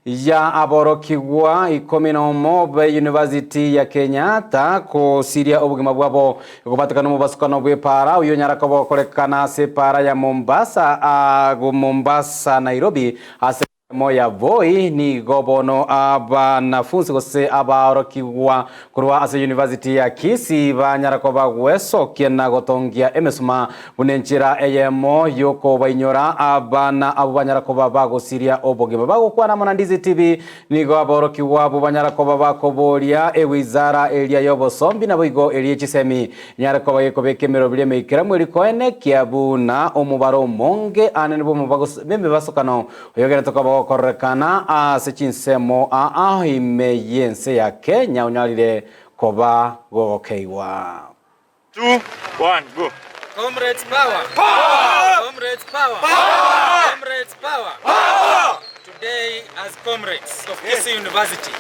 ya aborokigwa ikominamo be University ya Kenyatta ko siria obugima bwabo kubatakana mu basukano bw'epara uyo nyaraka bokorekana separa ya Mombasa Nairobi moya Voi ni gobono abanafunzi gose abarokigwa kurwa ase University ya Kisii banyarako bagweso kiena gotongia emesuma bunenchira eyemo yoko bainyora abana abo banyarako bagosiria obogima bagokwana mona Ndizi TV nigo abarokigwa abo banyarako bakoboria ewizara elia yobosombi na boigo elie chisemi nyarako bayekobekemero bile meikira mweri koene kiabuna omubaro monge anene bo mubagos bembe basokano oyogera tokaba korekana sechinsemo imeyense ya Kenya unyalire koba gokeiwa 2 1 go. Comrades power! Power! Comrades power! Power! Comrades power! Power! Today, as comrades of Kisii University,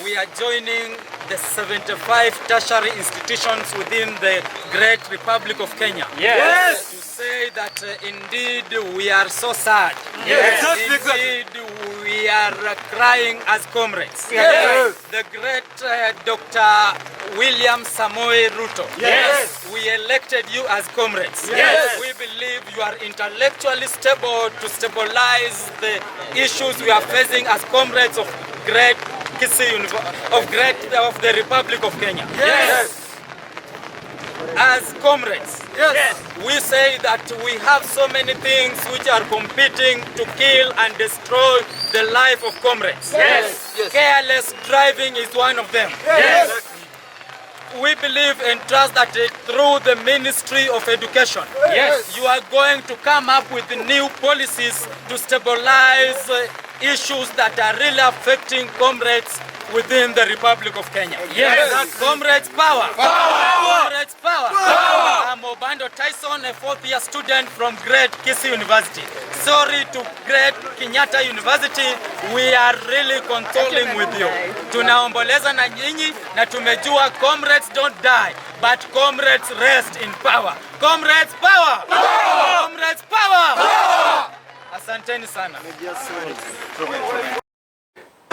we are joining the 75 tertiary institutions within the great Republic of Kenya. To say that indeed we are so sad. Indeed we are crying as comrades. The great Dr. William Samoei Ruto. We elected you as comrades. We believe you are intellectually stable to stabilize the issues we are facing as comrades of great Kisii of the Republic of Kenya. As comrades, we say that we have so many things which are competing to kill and destroy the life of comrades. Careless driving is one of them. We believe and trust that through the Ministry of Education, you are going to come up with new policies to stabilize issues that are really affecting comrades within the Republic of Kenya. Comrades power! Comrades power! I'm Obando Tyson, a 4th-year student from great Kisii University. Sorry to great Kenyatta University, we are really consoling with you. Tunaomboleza na nyinyi na tumejua comrades don't die, but comrades rest in power. Comrades power! Comrades power! Asanteni sana.